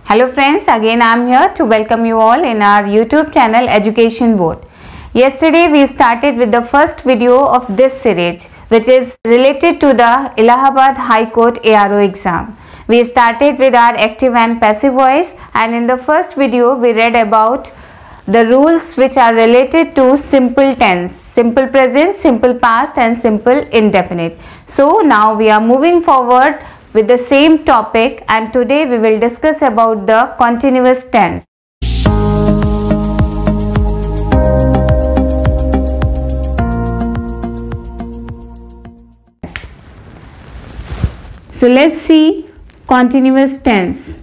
Hello friends, again I am here to welcome you all in our YouTube channel Education Board. Yesterday we started with the first video of this series, which is related to the Allahabad High Court ARO exam. We started with our active and passive voice, and in the first video we read about the rules which are related to simple tense, simple present, simple past and simple indefinite. So now we are moving forward with the same topic, and today we will discuss about the continuous tense. So let's see continuous tense.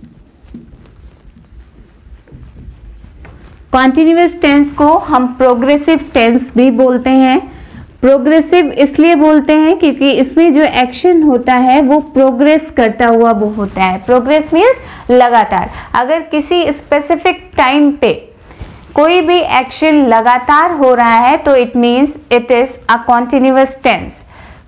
Continuous tense को हम progressive tense भी बोलते हैं. Progressive इसलिए बोलते हैं क्योंकि इसमें जो एक्शन होता है वो प्रोग्रेस करता हुआ वो होता है. प्रोग्रेस मीन्स लगातार. अगर किसी स्पेसिफिक टाइम पे कोई भी एक्शन लगातार हो रहा है तो it means it is a continuous tense.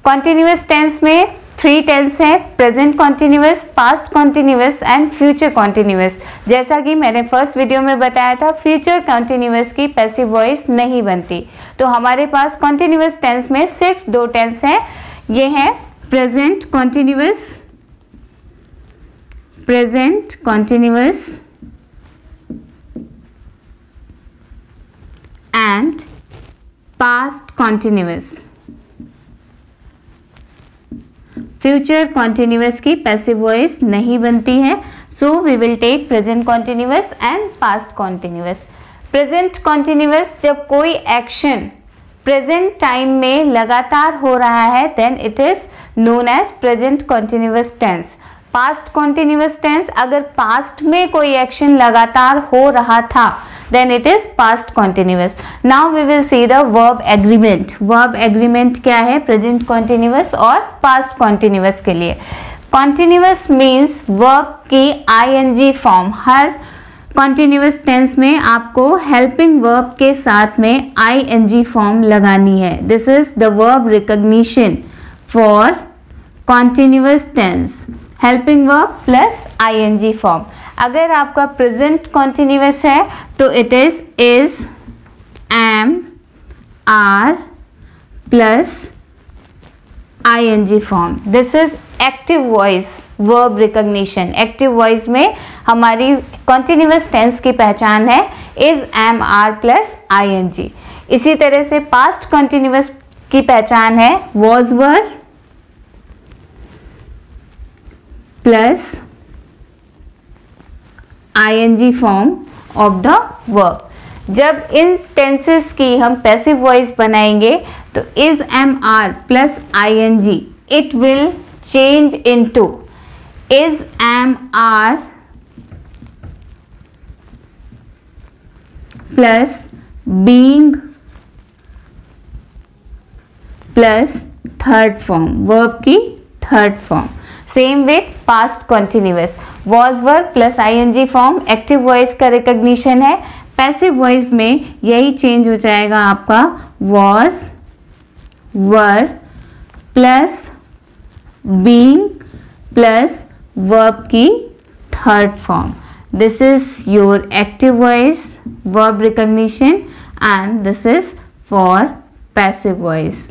Continuous tense में 3 टेंस है: present continuous, past continuous and future continuous. जैसा कि मैंने फर्स्ट वीडियो में बताया था, फ्यूचर कॉन्टिन्यूअस की पैसिव वॉइस नहीं बनती. तो हमारे पास कॉन्टिन्यूअस टेंस में सिर्फ 2 टेंस हैं. ये है present continuous, present continuous and past continuous. Future continuous की पैसिव वॉइस नहीं बनती है. So we will take present continuous and past continuous. Present continuous, जब कोई एक्शन प्रेजेंट टाइम में लगातार हो रहा है then it is known as present continuous tense. Past continuous tense, अगर पास्ट में कोई एक्शन लगातार हो रहा था then it is past continuous. Now we will see the verb agreement. Verb agreement क्या है present continuous और past continuous के लिए. Continuous means verb की ing form. हर continuous tense में आपको helping verb के साथ में ing form लगानी है. This is the verb recognition for continuous tense. Helping verb plus ing form. अगर आपका प्रेजेंट कॉन्टिन्यूअस है तो it is am are plus ing form. This is active voice verb recognition. Active voice में हमारी continuous tense की पहचान है is am are plus ing. इसी तरह से पास्ट कॉन्टिन्यूअस की पहचान है was were plus ing form of the verb. जब इन टेंसेस की हम पैसिव वॉइस बनाएंगे तो is am are plus ing it will change into is am are plus being plus third form, verb की third form. Same with past continuous. Was were plus ing form active voice का recognition है. Passive voice में यही change हो जाएगा आपका was were plus being plus verb की third form. This is your active voice verb recognition and this is for passive voice.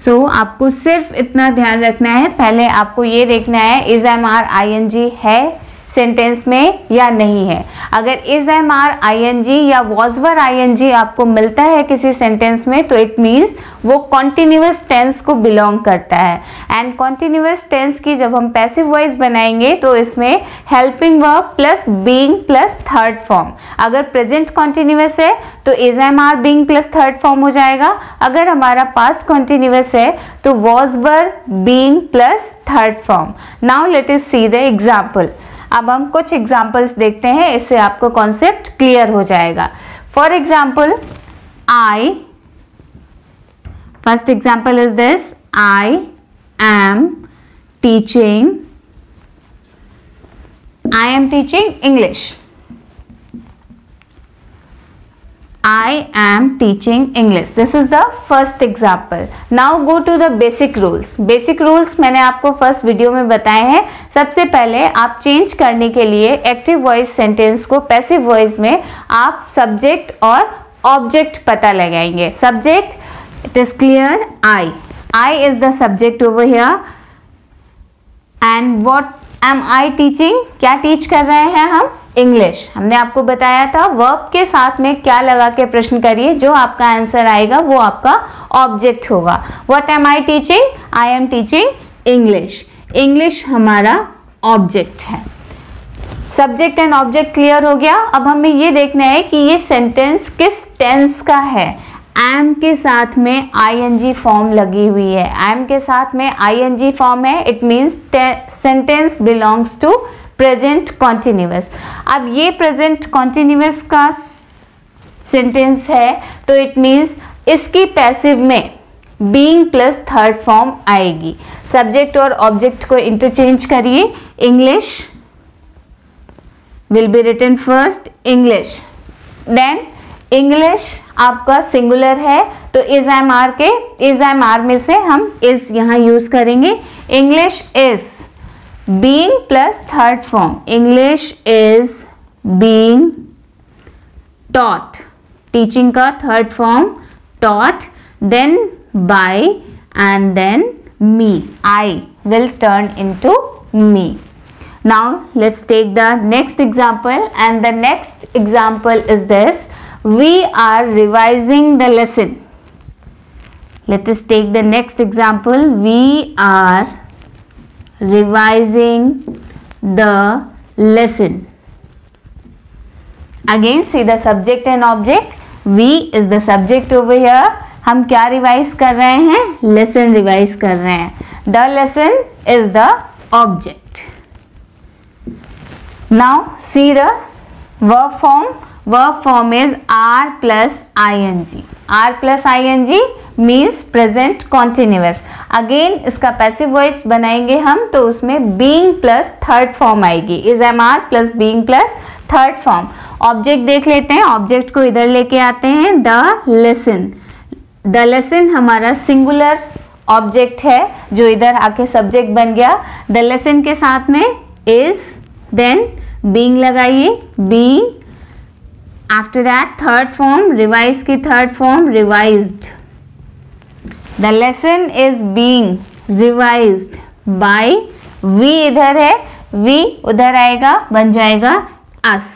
आपको सिर्फ इतना ध्यान रखना है, पहले आपको ये देखना है इज एम आर ing है सेंटेंस में या नहीं है. अगर इज एम आर ing या वॉज वर ing आपको मिलता है किसी सेंटेंस में तो इट मीन्स वो कॉन्टिन्यूअस टेंस को बिलोंग करता है. एंड कॉन्टिन्यूअस टेंस की जब हम पैसिव वॉइस बनाएंगे तो इसमें helping verb plus being plus third form. अगर प्रेजेंट कॉन्टिन्यूअस है तो is am are being plus third form हो जाएगा. अगर हमारा पास्ट कॉन्टिन्यूअस है तो was were being plus third form. Now let us see the example. अब हम कुछ एग्जाम्पल्स देखते हैं, इससे आपको कॉन्सेप्ट क्लियर हो जाएगा. For example I, first example is this: I am teaching English. I am teaching English. This is the first example. Now go to the basic rules. Basic rules मैंने आपको first video में बताए हैं. सबसे पहले आप चेंज करने के लिए एक्टिव वॉइस सेंटेंस को पैसिव वॉइस में आप सब्जेक्ट और ऑब्जेक्ट पता लगाएंगे. Subject, it is clear, I is the subject over here. And what am I teaching? क्या टीच कर रहे हैं हम? इंग्लिश. हमने आपको बताया था वर्ब के साथ में क्या लगा के प्रश्न करिए, जो आपका आंसर आएगा वो आपका ऑब्जेक्ट होगा. What am I teaching? I am teaching English. English हमारा ऑब्जेक्ट है. सब्जेक्ट एंड ऑब्जेक्ट क्लियर हो गया. अब हमें ये देखना है कि ये सेंटेंस किस टेंस का है. एम के साथ में आईएनजी फॉर्म लगी हुई है. एम के साथ में आईएनजी फॉर्म है. It means sentence belongs to present continuous. अब ये प्रेजेंट कॉन्टिन्यूअस का सेंटेंस है तो इट मीन्स इसकी पैसिव में बीइंग प्लस थर्ड फॉर्म आएगी. सब्जेक्ट और ऑब्जेक्ट को इंटरचेंज करिए. English will be written first English. Then English आपका सिंगुलर है तो इज एम आर के इज एम आर में से हम इज यहां यूज करेंगे. English is being plus third form. English is being taught. Teaching का third form taught, then by and then me. I will turn into me. Now let's take the next example, and the next example is this. We are revising the lesson. Let us take the next example. We are revising the lesson. Again see the subject and object. We is the subject over here. हम क्या revise कर रहे हैं? Lesson revise कर रहे हैं. The lesson is the object. Now see the verb form. Verb form is are plus ing. are plus ing means present continuous. Again इसका passive voice बनाएंगे हम तो उसमें being प्लस थर्ड फॉर्म आएगी. Is am are plus being plus third form. Object देख लेते हैं. Object को इधर लेके आते हैं. The lesson. द लेसन हमारा सिंगुलर ऑब्जेक्ट है जो इधर आके सब्जेक्ट बन गया. द लेसन के साथ में इज, देन being लगाइए. being, after that third form, revise की third form revised. The lesson is being revised by. we इधर है, we उधर आएगा, बन जाएगा us.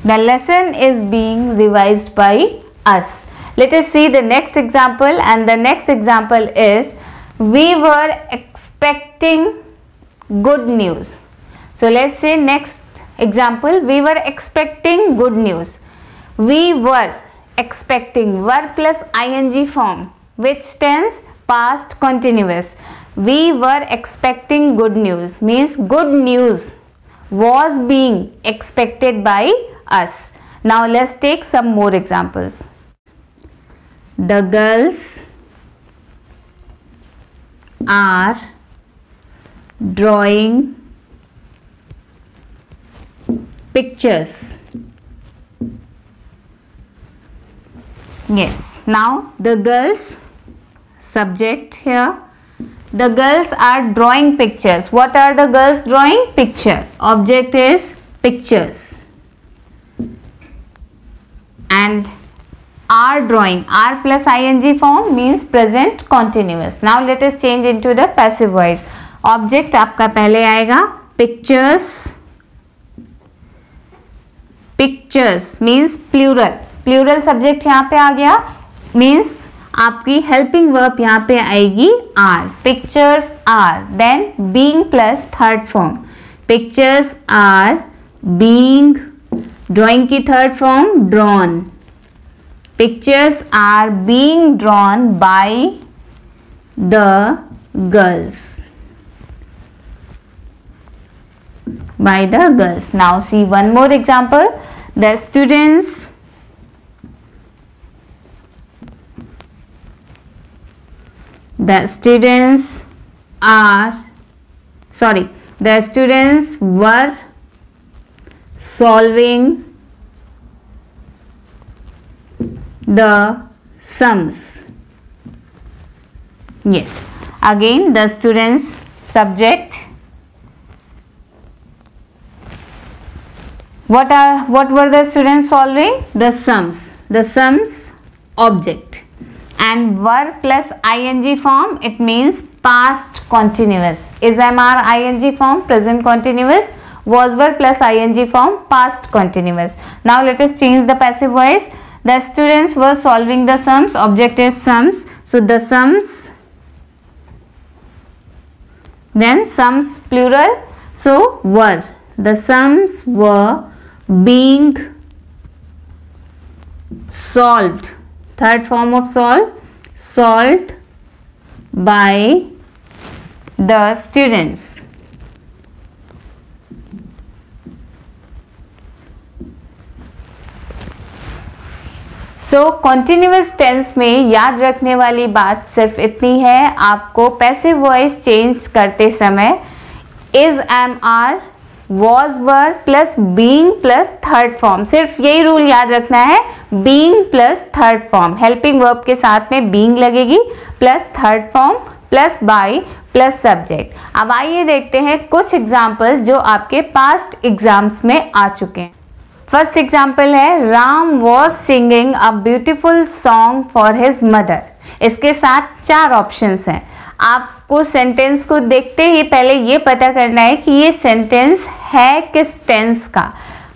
The lesson is being revised by us. Let us see the next example, and the next example is we were expecting good news. So let's say next example. We were expecting good news. We were expecting, were plus ing form. Which tense? Past continuous. We were expecting good news means good news was being expected by us. Now let's take some more examples. The girls are drawing pictures. Yes. Now the girls, subject here. The girls are drawing pictures. What are the girls drawing? Picture. Object is pictures. And are drawing. Are plus ing form means present continuous. Now let us change into the passive voice. Object आपका पहले आएगा. Pictures. Pictures means plural. Plural subject यहाँ पे आ गया. Means आपकी helping verb यहाँ पे आएगी are. Pictures are, then being plus third form. Pictures are being. Drawing की third form drawn. Pictures are being drawn by the girls. by the girls. Now see one more example. The students were solving the sums. Yes, again the students subject. What were the students solving? The sums object. And were plus ing form, it means past continuous. Is MR ing form present continuous, was were plus ing form past continuous. Now let us change the passive voice. The students were solving the sums, object is sums, so the sums, then sums plural, so were, the sums were being solved, third form of solved by the students. Continuous tense में याद रखने वाली बात सिर्फ इतनी है, आपको passive voice change करते समय is, am, are, was, were plus being plus third form, सिर्फ यही रूल याद रखना है, being plus third form, helping verb के साथ में बीइंग लगेगी plus third form plus by plus subject. अब आइए देखते हैं कुछ एग्जाम्पल्स जो आपके पास्ट एग्जाम्स में आ चुके हैं। फर्स्ट एग्जाम्पल है, Ram was singing a beautiful song for his mother. इसके साथ 4 ऑप्शंस हैं। आपको सेंटेंस को देखते ही पहले ये पता करना है कि ये सेंटेंस है किस टेंस का।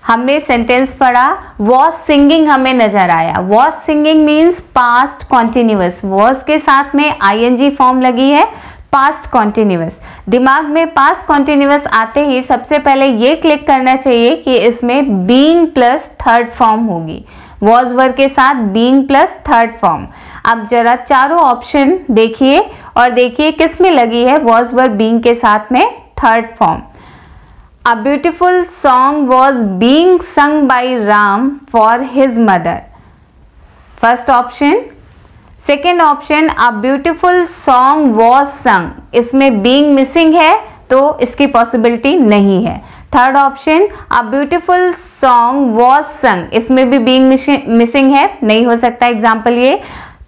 हमने सेंटेंस पढ़ा, वॉज सिंगिंग हमें नजर आया, was singing means past continuous, was के साथ में आईएनजी फॉर्म लगी है, पास्ट कॉन्टिन्यूअस। दिमाग में पास्ट कॉन्टिन्यूअस आते ही सबसे पहले ये क्लिक करना चाहिए कि इसमें बीइंग प्लस थर्ड फॉर्म होगी, वॉज वर के साथ बीइंग प्लस थर्ड फॉर्म। अब जरा चारों ऑप्शन देखिए और देखिए किस में लगी है वॉज वर बीइंग के साथ में third form. A beautiful song was being sung by Ram for his mother, first option. Second option, a beautiful song was संग, इसमें बीइंग मिसिंग है तो इसकी पॉसिबिलिटी नहीं है। Third option, a beautiful song was संग, इसमें भी बीइंग मिसिंग है, नहीं हो सकता एग्जाम्पल ये।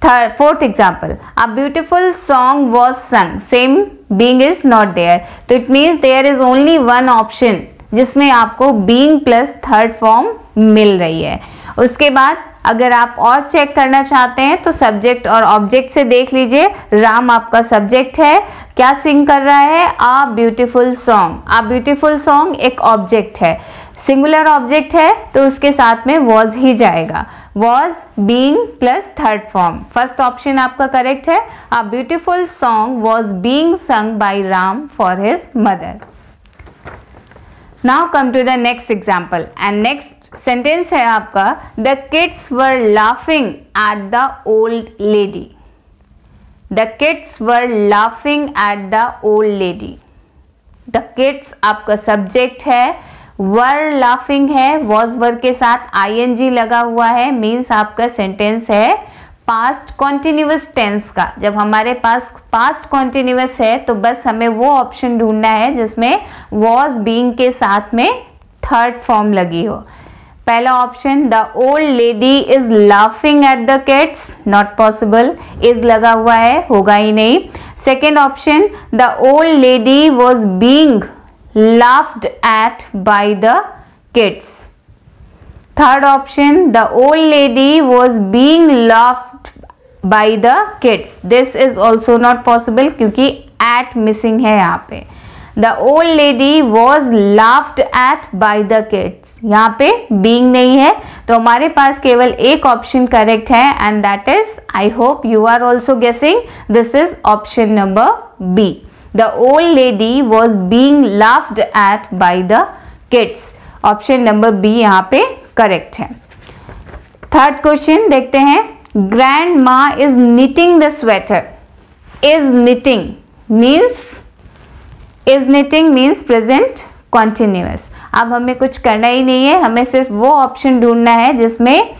Fourth example, a beautiful song was sung, same being is not there, तो it means there is only one option जिसमें आपको बीइंग प्लस थर्ड फॉर्म मिल रही है। उसके बाद अगर आप और चेक करना चाहते हैं तो सब्जेक्ट और ऑब्जेक्ट से देख लीजिए। राम आपका सब्जेक्ट है, क्या सिंग कर रहा है, a beautiful song. A beautiful song एक ऑब्जेक्ट है, सिंगुलर ऑब्जेक्ट है तो उसके साथ में वॉज ही जाएगा, was being plus third form. First option आपका करेक्ट है, a beautiful song was being sung by Ram for his mother. Now come to the next example and next sentence है आपका, the kids were laughing at the old lady. The kids were laughing at the old lady. The kids आपका subject है, were laughing है, was वर के साथ ING लगा हुआ है, मीन्स आपका सेंटेंस है पास्ट कॉन्टिन्यूअस टेंस का। जब हमारे पास पास्ट कॉन्टिन्यूअस है तो बस हमें वो ऑप्शन ढूंढना है जिसमें वॉज बीइंग के साथ में थर्ड फॉर्म लगी हो। पहला option, the old lady is laughing at the kids, not possible, is लगा हुआ है, होगा ही नहीं। Second option, the old lady was being laughed eight by the kids. Third option, the old lady was being laughed by the kids, this is also not possible क्योंकि eight missing है यहाँ पे। The old lady was laughed at by the kids, यहाँ पे being नहीं है तो हमारे पास केवल एक ऑप्शन करेक्ट है and that is, I hope you are also guessing, this is option number B. The old lady was being laughed at by the kids, option number B यहाँ पे करेक्ट है। थर्ड क्वेश्चन देखते हैं, grandma is knitting the sweater। is knitting means, is knitting means present continuous। अब हमें कुछ करना ही नहीं है, हमें सिर्फ वो ऑप्शन ढूंढना है जिसमें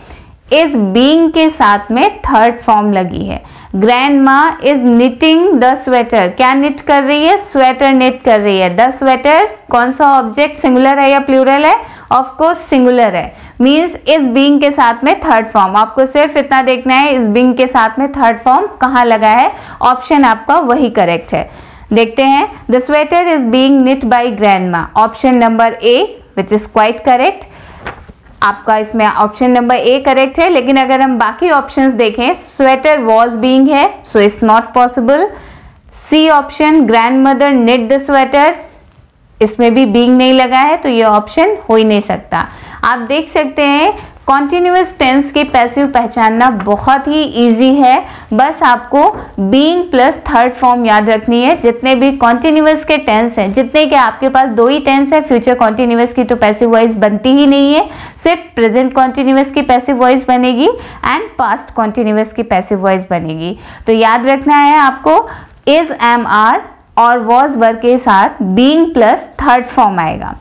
is being के साथ में थर्ड फॉर्म लगी है। Grandma is knitting the sweater, क्या knit कर रही है, स्वेटर knit कर रही है। द स्वेटर कौन सा ऑब्जेक्ट, सिंगुलर है या प्लूरल है, ऑफ कोर्स सिंगुलर है, मीन्स इस बीइंग के साथ में थर्ड फॉर्म। आपको सिर्फ इतना देखना है इस बीइंग के साथ में थर्ड फॉर्म कहाँ लगा है, ऑप्शन आपका वही करेक्ट है। देखते हैं, the sweater is being knit by grandma, option number A which is quite correct. आपका इसमें ऑप्शन नंबर ए करेक्ट है, लेकिन अगर हम बाकी ऑप्शंस देखें, स्वेटर वॉज बीइंग है, so it's not possible. C option, grandmother knit the sweater, इसमें भी बीइंग नहीं लगा है, तो ये ऑप्शन हो ही नहीं सकता। आप देख सकते हैं कॉन्टिन्यूअस टेंस की पैसिव पहचानना बहुत ही इजी है, बस आपको बीइंग प्लस थर्ड फॉर्म याद रखनी है। जितने भी कॉन्टिन्यूअस के टेंस हैं, जितने के आपके पास दो ही टेंस है, फ्यूचर कॉन्टिन्यूअस की तो पैसिव वॉइस बनती ही नहीं है, सिर्फ प्रेजेंट कॉन्टिन्यूअस की पैसिव वॉइस बनेगी एंड पास्ट कॉन्टिन्यूअस की पैसिव वॉइस बनेगी। तो याद रखना है आपको इज, एम, आर और वॉज वर्ब के साथ बीइंग प्लस थर्ड फॉर्म आएगा।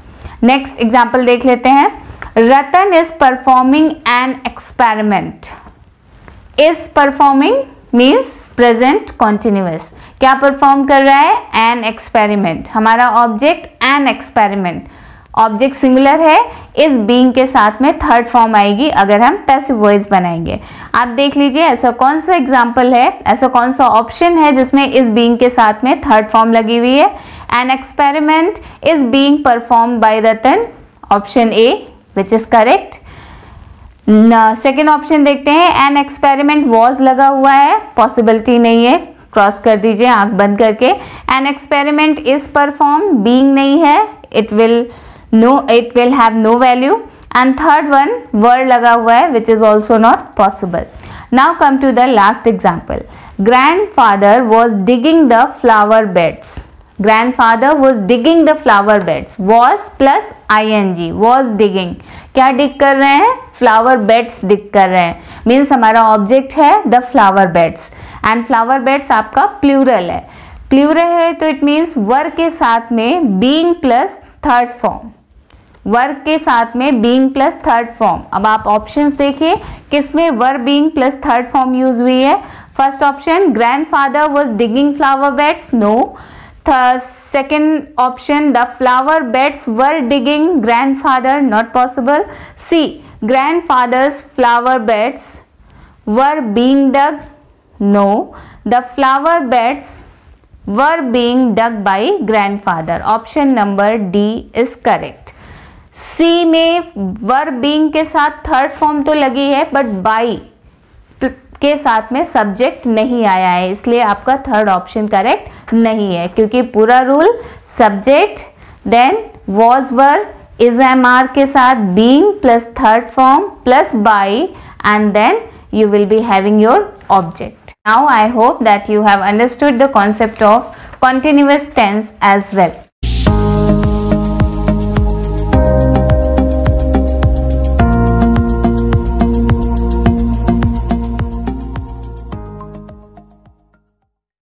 नेक्स्ट एग्जाम्पल देख लेते हैं। Ratan is performing an experiment. Is performing means present continuous, क्या परफॉर्म कर रहा है, एन एक्सपेरिमेंट। हमारा object an experiment, object singular है, इस बीइंग के साथ में थर्ड फॉर्म आएगी अगर हम पैसिव वॉइस बनाएंगे। आप देख लीजिए ऐसा कौन सा एग्जाम्पल है, ऐसा कौन सा ऑप्शन है जिसमें इस बीइंग के साथ में थर्ड फॉर्म लगी हुई है। N experiment is being performed by Ratan, option A which is correct. Second option देखते हैं, एन एक्सपेरिमेंट वॉज लगा हुआ है, पॉसिबिलिटी नहीं है, क्रॉस कर दीजिए आंख बंद करके। An experiment is perform, being नहीं है, it will have no value. And third one word लगा हुआ है which is also not possible. Now come to the last example. Grandfather was digging the flower beds. grandfather was digging the flower beds, was plus ing, was digging, क्या डिग कर रहे हैं, flower beds डिग कर रहे हैं, मीन्स हमारा object है the flower beds and flower beds आपका प्लूरल है। प्लूरल है तो इट मीन्स वर्ब के साथ में being plus third form, verb के साथ में बीइंग प्लस थर्ड फॉर्म। अब आप ऑप्शंस देखिए किसमें verb being plus third form use हुई है। First option grandfather was digging flower beds, no. Second option, the flower beds were digging grandfather, not possible. C, grandfather's flower beds were being dug, no. The flower beds were being dug by grandfather, option number D is correct. C में were being के साथ third form तो लगी है but by के साथ में subject नहीं आया है, इसलिए आपका थर्ड ऑप्शन करेक्ट नहीं है, क्योंकि पूरा rule subject then was verb is am are के साथ being plus third form plus by and then you will be having your object. Now I hope that you have understood the concept of continuous tense as well.